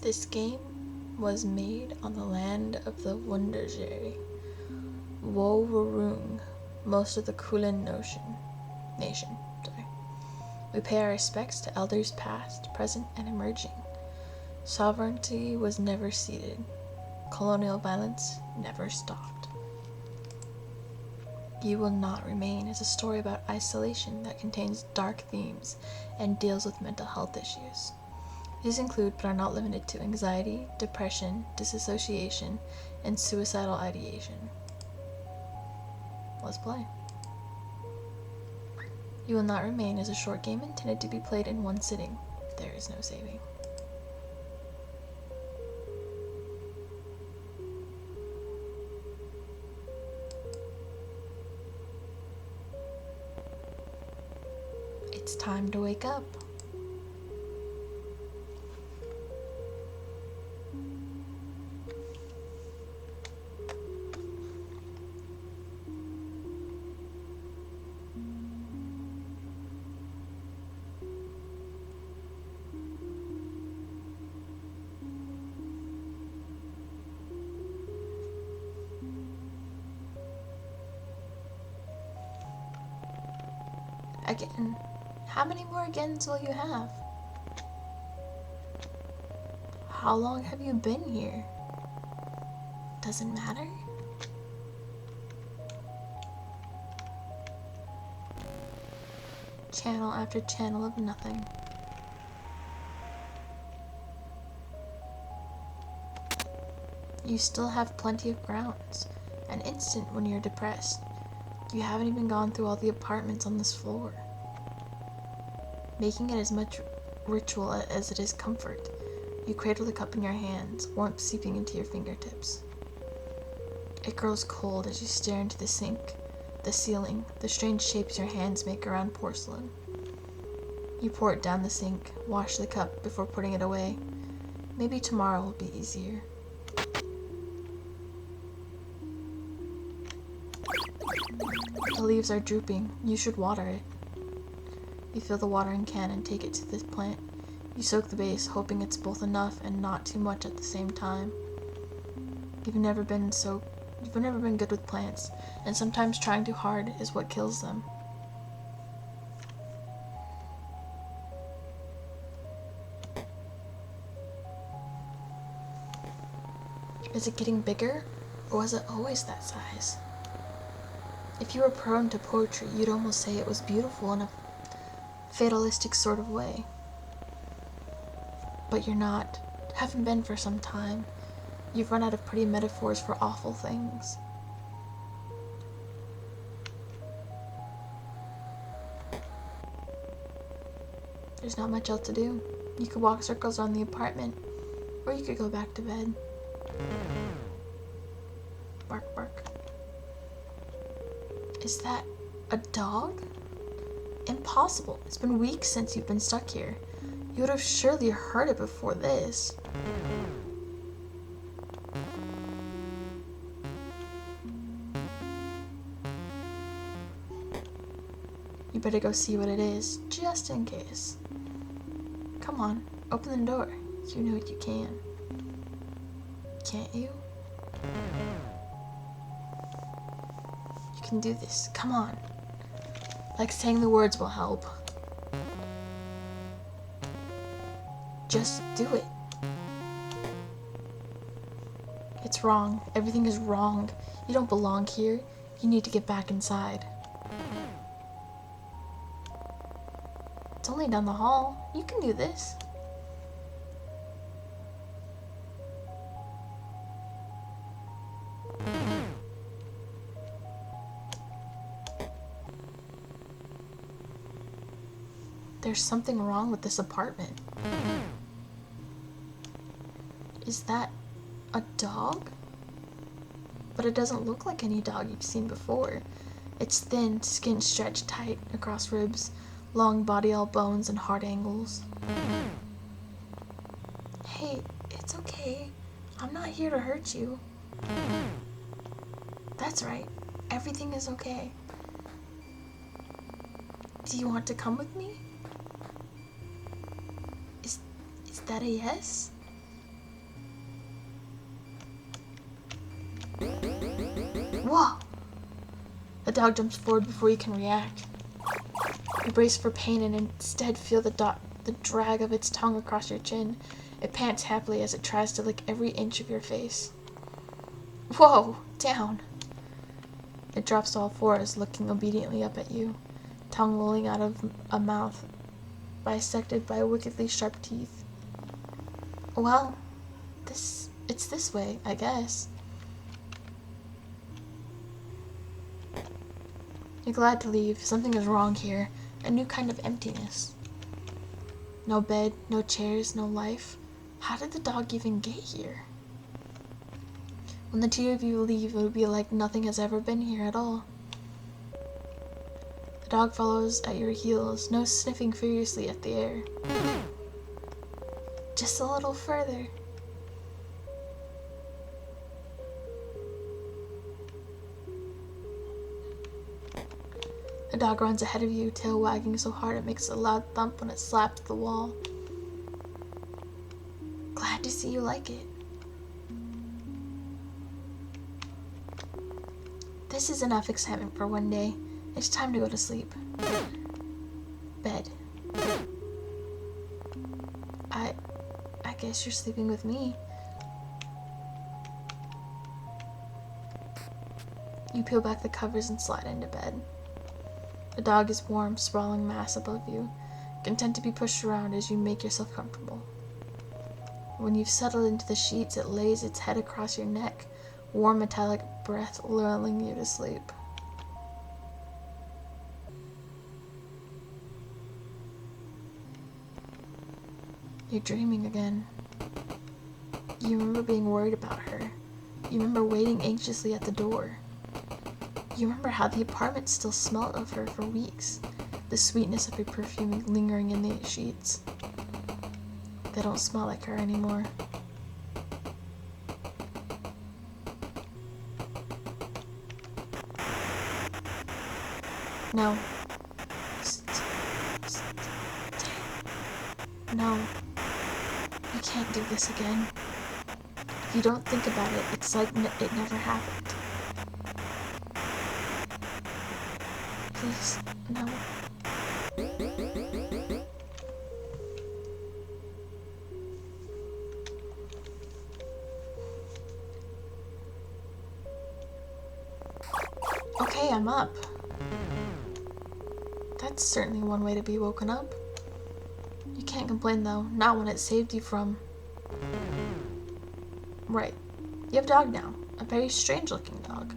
This game was made on the land of the Wunderjeri, Woe-Wurrung, most of the Kulin nation. We pay our respects to elders past, present, and emerging. Sovereignty was never ceded. Colonial violence never stopped. You Will Not Remain is a story about isolation that contains dark themes and deals with mental health issues. These include, but are not limited to, anxiety, depression, disassociation, and suicidal ideation. Let's play. You Will Not Remain is a short game intended to be played in one sitting. There is no saving. It's time to wake up. Again. How many more agains will you have? How long have you been here? Doesn't matter? Channel after channel of nothing. You still have plenty of grounds. An instant when you're depressed. You haven't even gone through all the apartments on this floor. Making it as much ritual as it is comfort. You cradle the cup in your hands, warmth seeping into your fingertips. It grows cold as you stare into the sink, the ceiling, the strange shapes your hands make around porcelain. You pour it down the sink, wash the cup before putting it away. Maybe tomorrow will be easier. The leaves are drooping. You should water it. You fill the watering can and take it to the plant. You soak the base, hoping it's both enough and not too much at the same time. You've never been good with plants, and sometimes trying too hard is what kills them. Is it getting bigger, or was it always that size? If you were prone to poetry, you'd almost say it was beautiful in a fatalistic sort of way. But you're not. Haven't been for some time. You've run out of pretty metaphors for awful things. There's not much else to do. You could walk circles around the apartment, or you could go back to bed. Bark, bark. Is that a dog? Impossible. It's been weeks since you've been stuck here. You would have surely heard it before this. You better go see what it is, just in case. Come on, open the door. You know you can. Can't you? You can do this. Come on. Like saying the words will help. Just do it. It's wrong. Everything is wrong. You don't belong here. You need to get back inside. It's only down the hall. You can do this. There's something wrong with this apartment. Is that a dog? But it doesn't look like any dog you've seen before. It's thin, skin stretched tight across ribs, long body all bones and hard angles. Hey, it's okay. I'm not here to hurt you. That's right. Everything is okay. Do you want to come with me? Is that a yes? The dog jumps forward before you can react. You brace for pain and instead feel the drag of its tongue across your chin. It pants happily as it tries to lick every inch of your face. Whoa, down. It drops to all fours, looking obediently up at you, tongue lolling out of a mouth bisected by wickedly sharp teeth. Well, it's this way, I guess. You're glad to leave. Something is wrong here. A new kind of emptiness. No bed, no chairs, no life. How did the dog even get here? When the two of you leave, it would be like nothing has ever been here at all. The dog follows at your heels, nose sniffing furiously at the air. Just a little further. The dog runs ahead of you, tail wagging so hard it makes a loud thump when it slaps the wall. Glad to see you like it. This is enough excitement for one day. It's time to go to sleep. Bed. I guess you're sleeping with me. You peel back the covers and slide into bed. The dog is warm, sprawling mass above you, content to be pushed around as you make yourself comfortable. When you've settled into the sheets, it lays its head across your neck, warm metallic breath lulling you to sleep. You're dreaming again. You remember being worried about her. You remember waiting anxiously at the door. You remember how the apartment still smelled of her for weeks, the sweetness of her perfume lingering in the sheets. They don't smell like her anymore. No. No. You can't do this again. If you don't think about it, it's like it never happened. Please, no. Okay, I'm up. That's certainly one way to be woken up. You can't complain though, not when it saved you from... Right. You have a dog now. A very strange looking dog.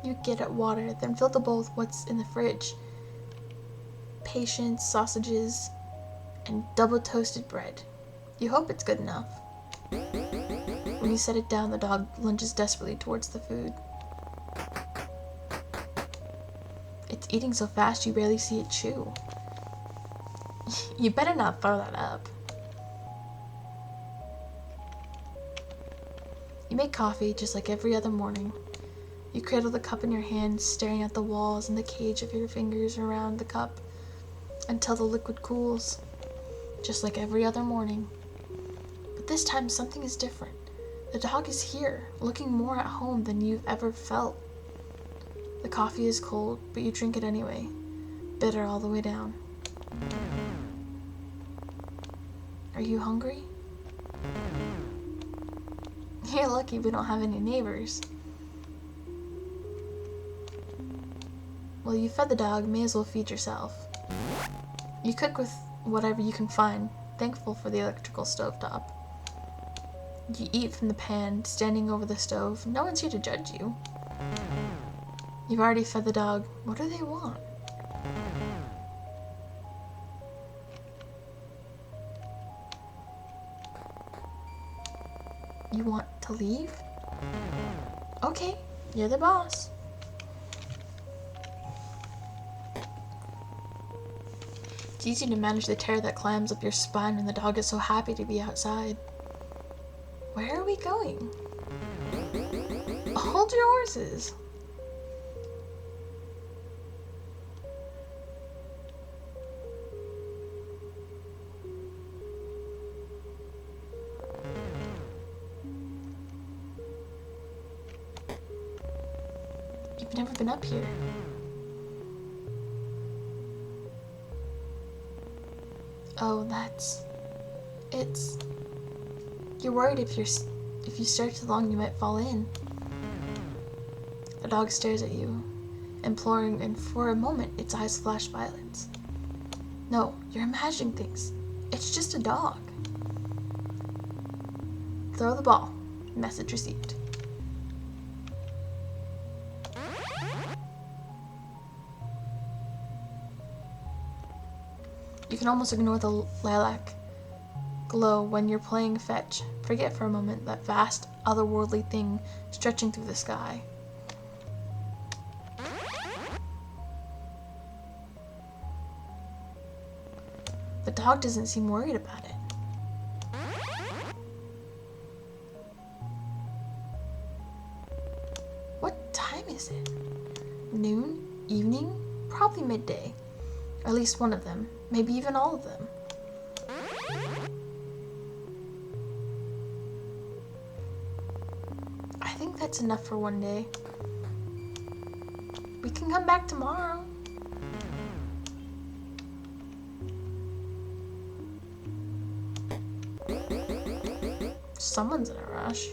You get at water, then fill the bowl with what's in the fridge. Patience, sausages, and double toasted bread. You hope it's good enough. When you set it down, the dog lunges desperately towards the food. It's eating so fast you barely see it chew. You better not throw that up. You make coffee just like every other morning. You cradle the cup in your hand, staring at the walls and the cage of your fingers around the cup until the liquid cools, just like every other morning. But this time something is different. The dog is here, looking more at home than you've ever felt. The coffee is cold, but you drink it anyway, bitter all the way down. Are you hungry? You're lucky we don't have any neighbors. Well, you fed the dog, may as well feed yourself. You cook with whatever you can find, thankful for the electrical stovetop. You eat from the pan, standing over the stove. No one's here to judge you. You've already fed the dog. What do they want? You want to leave? Okay, you're the boss. easy to manage the terror that climbs up your spine when the dog is so happy to be outside. Where are we going? Hold your horses! You've never been up here. Oh, it's... You're worried if you stare too long you might fall in. The dog stares at you, imploring, and for a moment its eyes flash violence. No, you're imagining things. It's just a dog. Throw the ball. Message received. You can almost ignore the lilac glow when you're playing fetch. Forget for a moment that vast, otherworldly thing stretching through the sky. The dog doesn't seem worried about it. What time is it? Noon? Evening? Probably midday. At least one of them. Maybe even all of them. I think that's enough for one day. We can come back tomorrow. Someone's in a rush.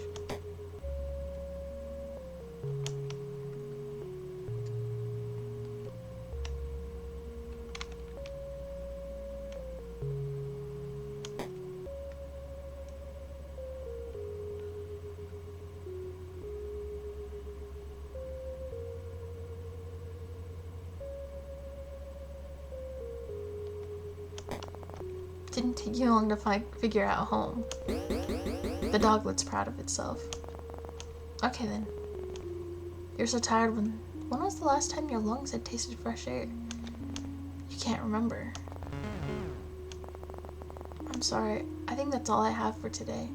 Didn't take you long to figure out home. The dog looks proud of itself. Okay then. You're so tired. When was the last time your lungs had tasted fresh air? You can't remember. I'm sorry. I think that's all I have for today.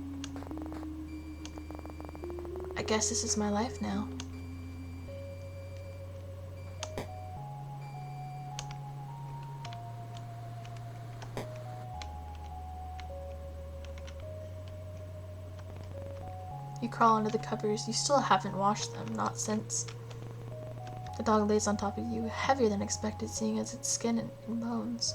I guess this is my life now. You crawl under the covers. You still haven't washed them, not since. The dog lays on top of you, heavier than expected, seeing as its skin and bones.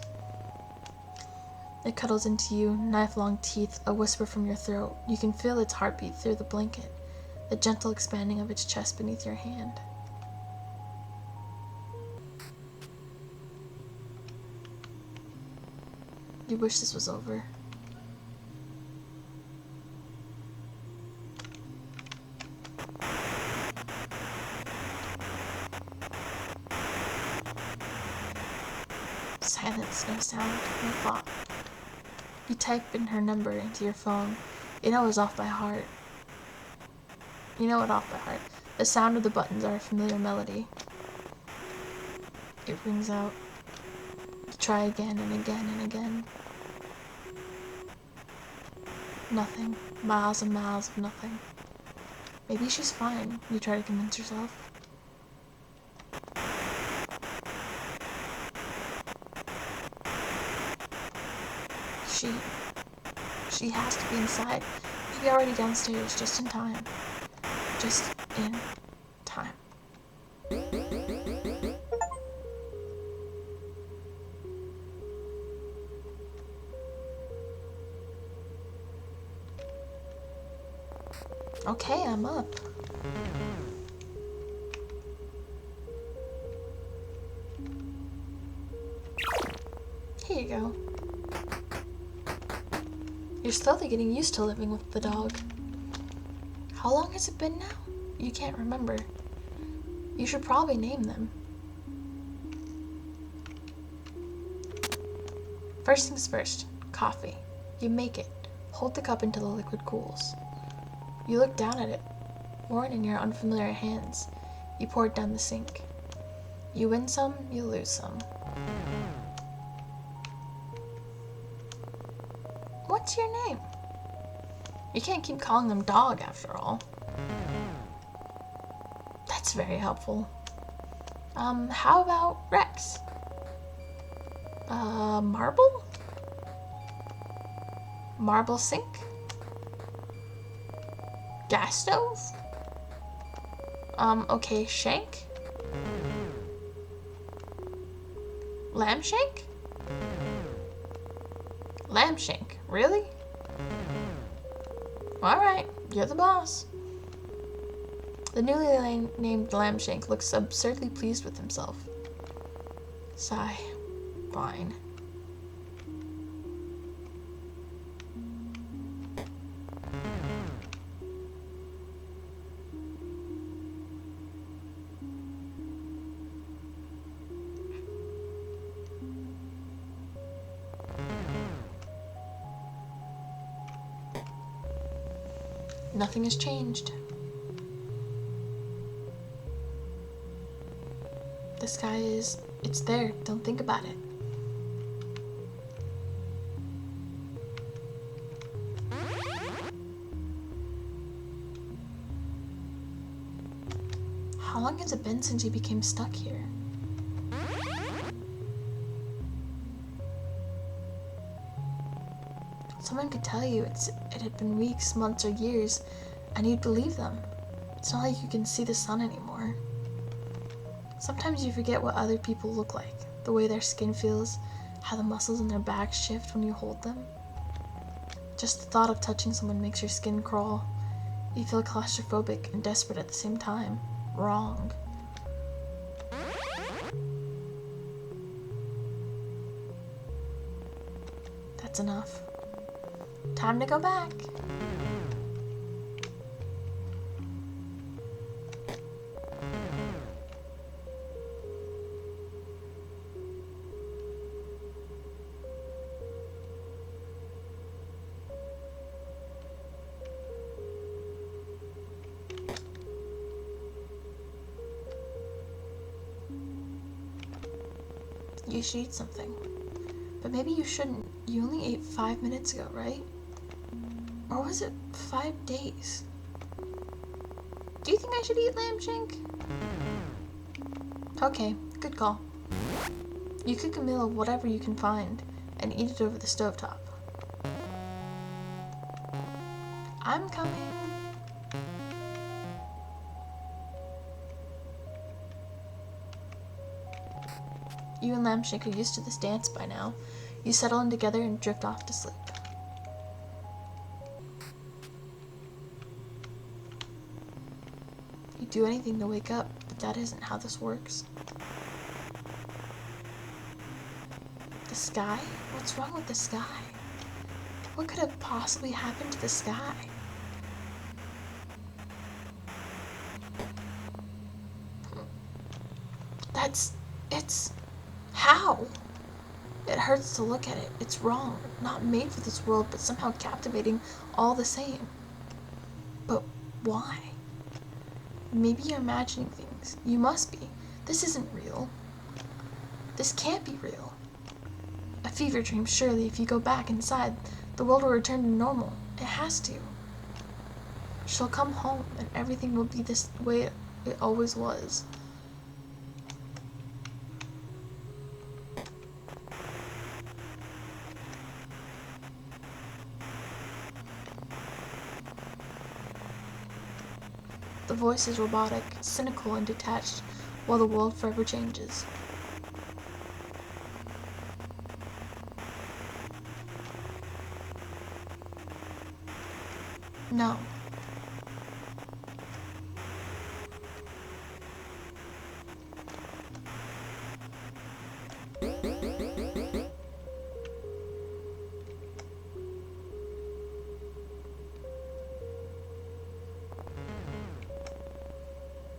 It cuddles into you, knife-long teeth, a whisper from your throat. You can feel its heartbeat through the blanket, the gentle expanding of its chest beneath your hand. You wish this was over. Silence, no sound, no thought. You type in her number into your phone. You know it off by heart. The sound of the buttons are a familiar melody. It rings out. You try again and again and again. Nothing. Miles and miles of nothing. Maybe she's fine, you try to convince yourself. She has to be inside. Maybe already downstairs, just in time. Just in time. Okay, I'm up. Here you go. You're slowly getting used to living with the dog. How long has it been now? You can't remember. You should probably name them. First things first, coffee. You make it. Hold the cup until the liquid cools. You look down at it, worn in your unfamiliar hands. You pour it down the sink. You win some, you lose some. What's your name? You can't keep calling them dog after all. That's very helpful. How about Rex? Marble? Marble sink? Gas stove? Okay, shank? Lamb shank? Lamb shank, really? Alright, you're the boss. The newly named Lambshank looks absurdly pleased with himself. Sigh. Fine. Nothing has changed. The sky is, it's there, don't think about it. How long has it been since you became stuck here? Someone could tell you it had been weeks, months, or years, and you'd believe them. It's not like you can see the sun anymore. Sometimes you forget what other people look like, the way their skin feels, how the muscles in their backs shift when you hold them. Just the thought of touching someone makes your skin crawl. You feel claustrophobic and desperate at the same time. Wrong. That's enough. Time to go back. You should eat something. But maybe you shouldn't. You only ate 5 minutes ago, right? Or was it 5 days? Do you think I should eat lamb shank? Okay, good call. You cook a meal of whatever you can find and eat it over the stovetop. I'm coming. You and Lambshank are used to this dance by now. You settle in together and drift off to sleep. You do anything to wake up, but that isn't how this works. The sky? What's wrong with the sky? What could have possibly happened to the sky? It's... How? It hurts to look at it. It's wrong. Not made for this world, but somehow captivating all the same. But why? Maybe you're imagining things. You must be. This isn't real. This can't be real. A fever dream, surely. If you go back inside, the world will return to normal. It has to. She'll come home, and everything will be this way it always was. The voice is robotic, cynical, and detached, while the world forever changes. No.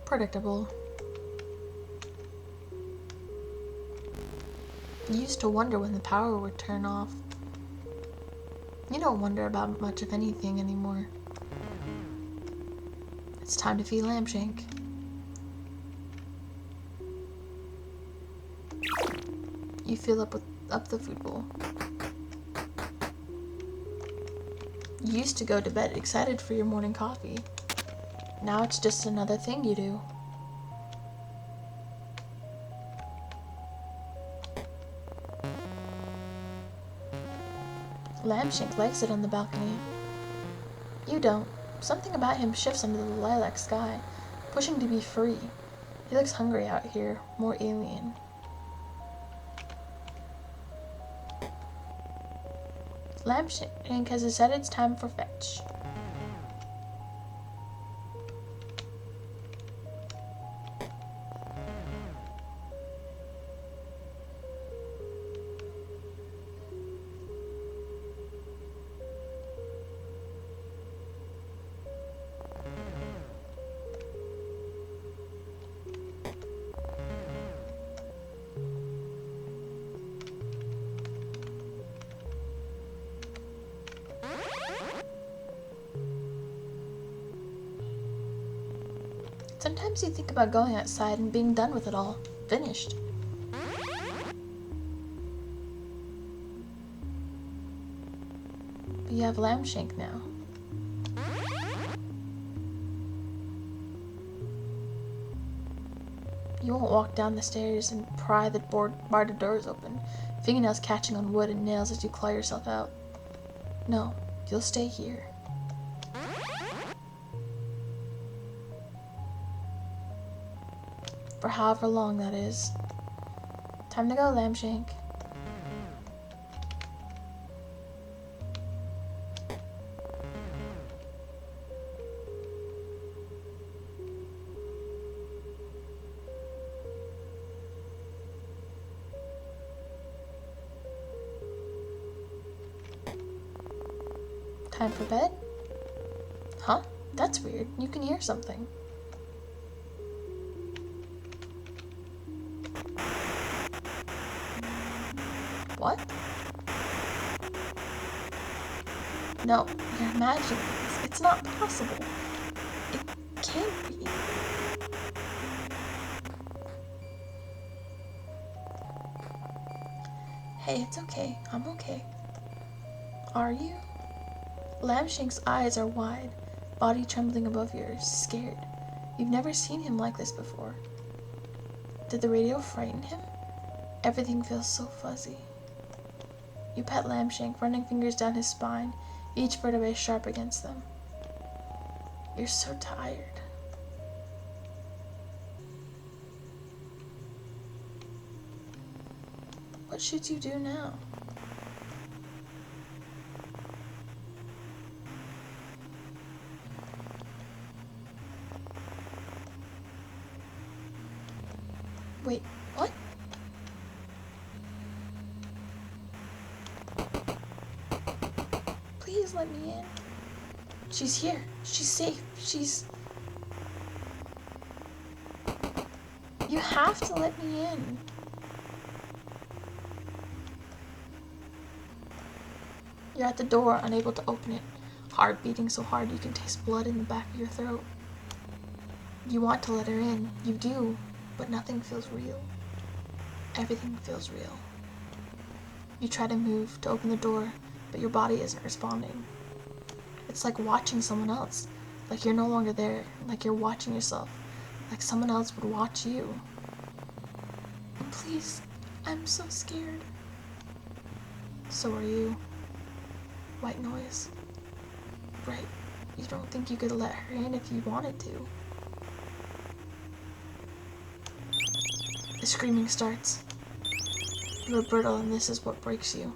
Predictable. You used to wonder when the power would turn off. You don't wonder about much of anything anymore. It's time to feed Lambshank. You fill up the food bowl. You used to go to bed excited for your morning coffee. Now it's just another thing you do. Lambshank likes it on the balcony. You don't. Something about him shifts under the lilac sky, pushing to be free. He looks hungry out here, more alien. Lambshank has decided it's time for fetch. Sometimes you think about going outside and being done with it all. Finished. But you have Lambshank now. You won't walk down the stairs and pry the barred doors open, fingernails catching on wood and nails as you claw yourself out. No, you'll stay here. For however long that is. Time to go, Lambshank. Time for bed? Huh? That's weird. You can hear something. What? No, you're imagining this. It's not possible. It can't be. Hey, it's okay. I'm okay. Are you? Lambshank's eyes are wide, body trembling above yours, scared. You've never seen him like this before. Did the radio frighten him? Everything feels so fuzzy. You pet Lambshank, running fingers down his spine, each vertebrae sharp against them. You're so tired. What should you do now? Wait, what? Please let me in. She's here. She's safe. You have to let me in. You're at the door, unable to open it, heart beating so hard you can taste blood in the back of your throat. You want to let her in. You do. But nothing feels real. Everything feels real. You try to move to open the door, but your body isn't responding. It's like watching someone else, like you're no longer there, like you're watching yourself, like someone else would watch you. Please, I'm so scared. So are you. White noise. Right, you don't think you could let her in if you wanted to. The screaming starts. You're brittle and this is what breaks you.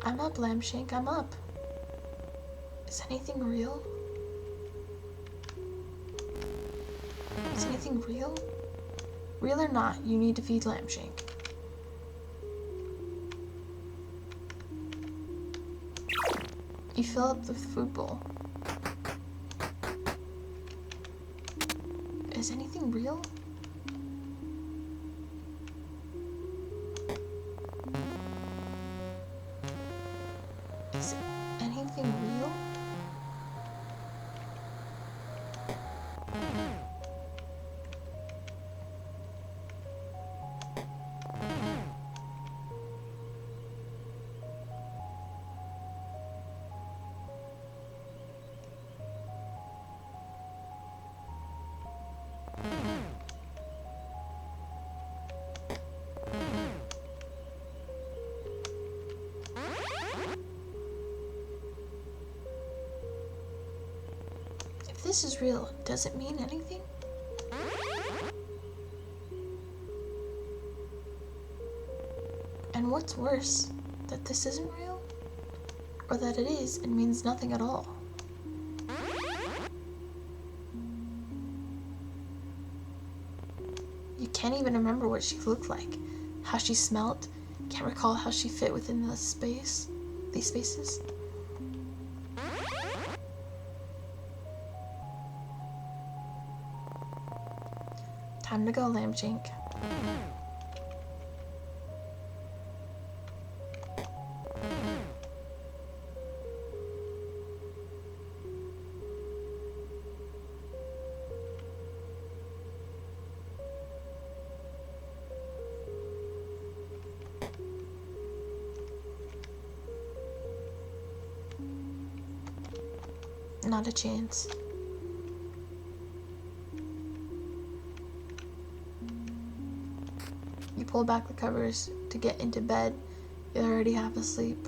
I'm up, Lambshank, I'm up. Is anything real? Is anything real? Real or not, you need to feed Lambshank. You fill up the food bowl. Is anything real? Is anything real? this is real, does it mean anything? And what's worse, that this isn't real? Or that it is and means nothing at all? You can't even remember what she looked like, how she smelled, can't recall how she fit within these spaces. Time to go, Lambshank. Not a chance. You pull back the covers to get into bed. You're already half asleep.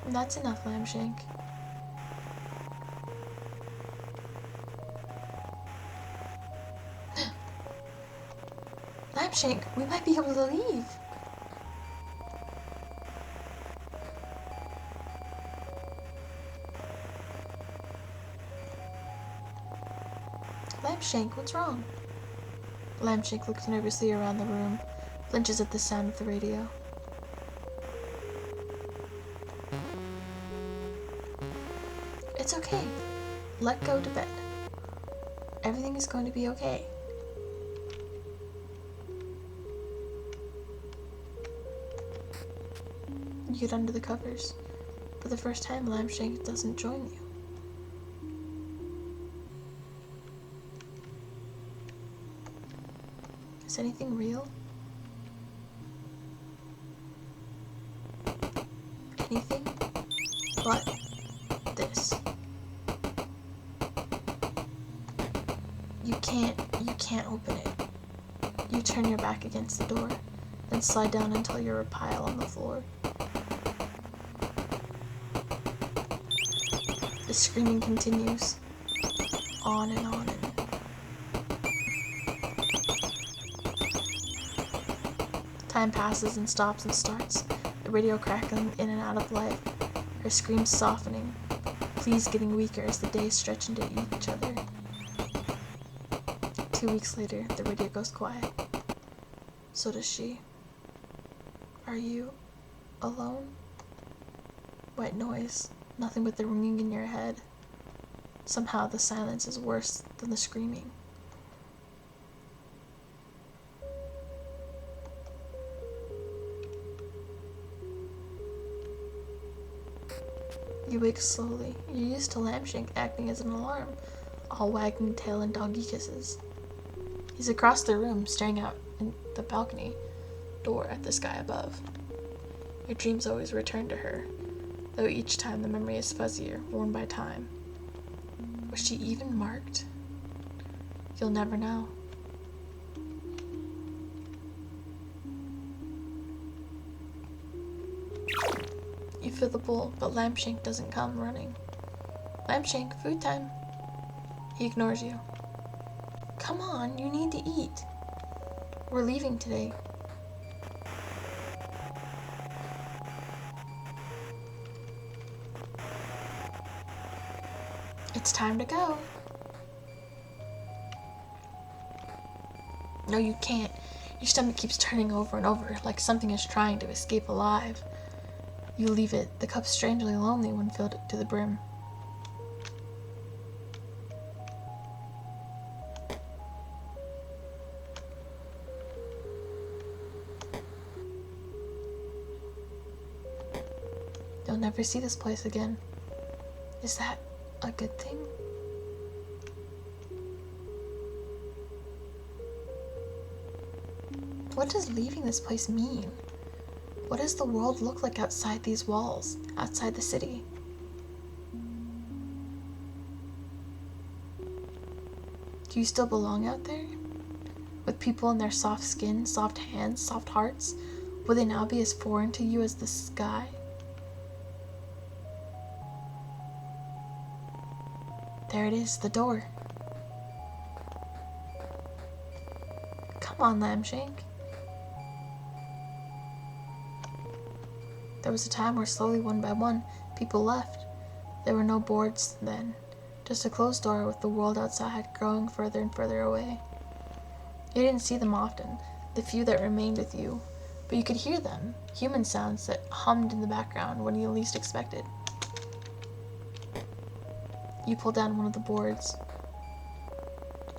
That's enough, Lambshank. Lambshank, we might be able to leave. Lambshank, what's wrong? Lambshank looks nervously around the room, flinches at the sound of the radio. It's okay. Let go to bed. Everything is going to be okay. You get under the covers. For the first time, Lambshank doesn't join you. Is anything real? Anything but this. You can't open it. You turn your back against the door, then slide down until you're a pile on the floor. The screaming continues, on and on and time passes and stops and starts, the radio crackling in and out of life, her screams softening, pleas getting weaker as the days stretch into each other. 2 weeks later, the radio goes quiet. So does she. Are you alone? White noise. Nothing but the ringing in your head. Somehow the silence is worse than the screaming. You wake slowly. You're used to Lambshank acting as an alarm, all wagging tail and doggy kisses. He's across the room, staring out in the balcony door at the sky above. Your dreams always return to her, though each time the memory is fuzzier, worn by time. Was she even marked? You'll never know. You fill the bowl, but Lambshank doesn't come running. Lambshank, food time. He ignores you. Come on, you need to eat. We're leaving today. It's time to go. No, you can't. Your stomach keeps turning over and over, like something is trying to escape alive. You leave it, the cup strangely lonely when filled to the brim. You'll never see this place again. Is that a good thing? What does leaving this place mean? What does the world look like outside these walls, outside the city? Do you still belong out there? With people in their soft skin, soft hands, soft hearts, will they now be as foreign to you as the sky? There it is, the door. Come on, Lambshank. There was a time where slowly, one by one, people left. There were no boards then, just a closed door with the world outside growing further and further away. You didn't see them often, the few that remained with you, but you could hear them, human sounds that hummed in the background when you least expected. You pulled down one of the boards.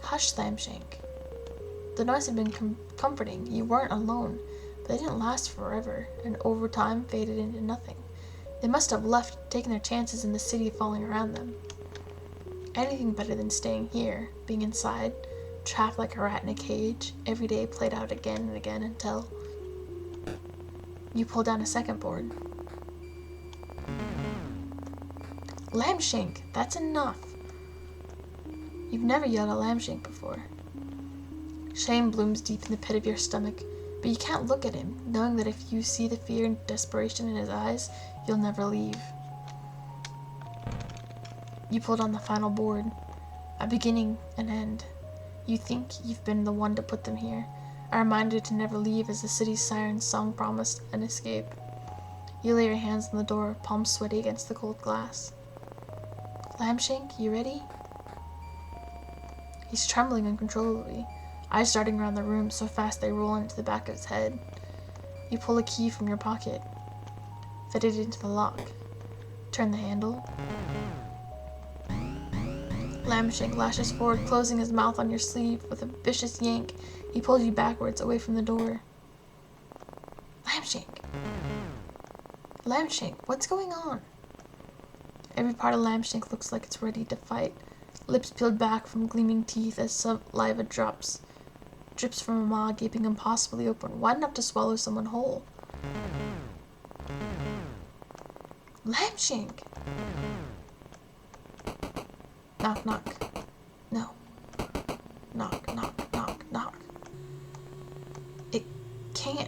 Hush, Lambshank. The noise had been comforting. You weren't alone, but they didn't last forever, and over time faded into nothing. They must have left, taking their chances in the city falling around them. Anything better than staying here, being inside, trapped like a rat in a cage, every day played out again and again until you pulled down a second board. Lambshank, that's enough. You've never yelled at Lambshank before. Shame blooms deep in the pit of your stomach, but you can't look at him, knowing that if you see the fear and desperation in his eyes, you'll never leave. You pulled on the final board, a beginning, an end. You think you've been the one to put them here, a reminder to never leave as the city's siren song promised an escape. You lay your hands on the door, palms sweaty against the cold glass. Lambshank, you ready? He's trembling uncontrollably, eyes darting around the room so fast they roll into the back of his head. You pull a key from your pocket, fit it into the lock, turn the handle. Lambshank lashes forward, closing his mouth on your sleeve. With a vicious yank, he pulls you backwards, away from the door. Lambshank! Lambshank, what's going on? Every part of Lambshank looks like it's ready to fight, lips peeled back from gleaming teeth as saliva drips from a maw gaping impossibly open, wide enough to swallow someone whole. Lambshank! Knock, knock. No. Knock, knock, knock, knock. It can't.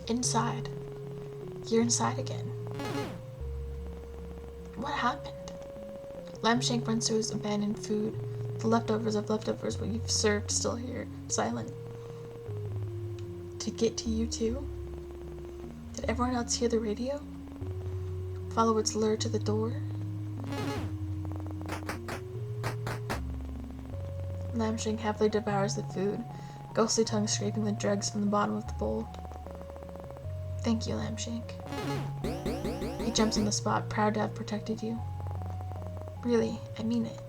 Inside. You're inside again. What happened? Lambshank runs through his abandoned food. The leftovers of leftovers, what you've served, still here, silent. To get to you too? Did everyone else hear the radio? Follow its lure to the door? Lambshank happily devours the food, ghostly tongue scraping the dregs from the bottom of the bowl. Thank you, Lambshank. He jumps on the spot, proud to have protected you. Really, I mean it.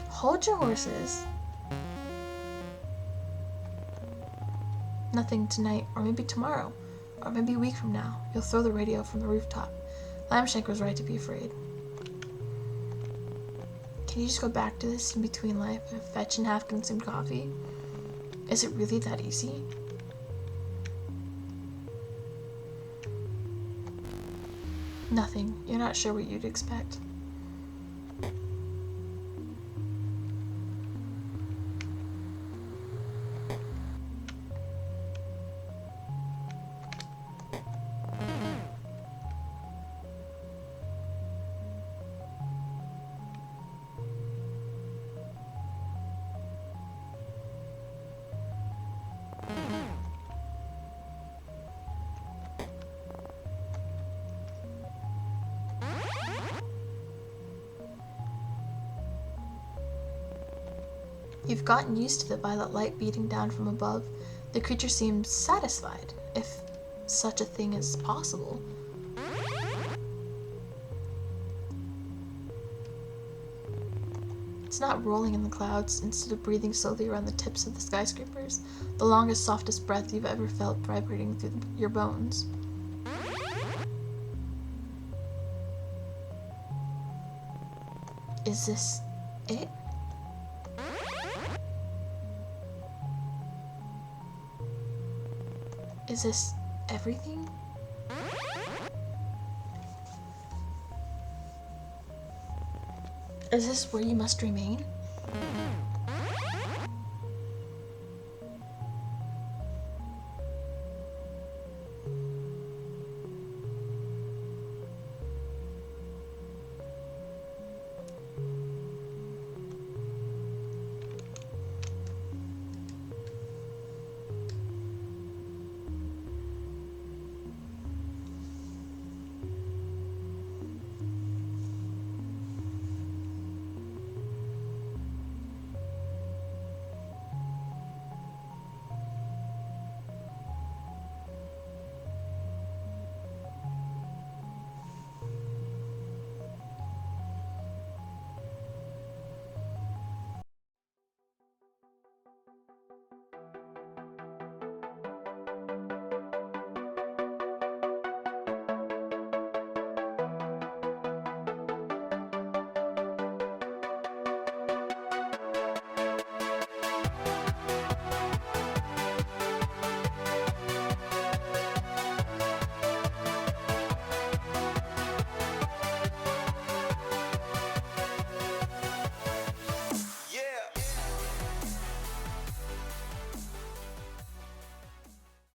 Hold your horses. Nothing tonight, or maybe tomorrow, or maybe a week from now. You'll throw the radio from the rooftop. Lambshank was right to be afraid. Can you just go back to this in between life and fetch and half-consumed coffee? Is it really that easy? Nothing. You're not sure what you'd expect. You've gotten used to the violet light beating down from above. The creature seems satisfied, if such a thing is possible. It's not rolling in the clouds, instead of breathing slowly around the tips of the skyscrapers, the longest, softest breath you've ever felt vibrating through your bones. Is this it? Is this everything? Is this where you must remain?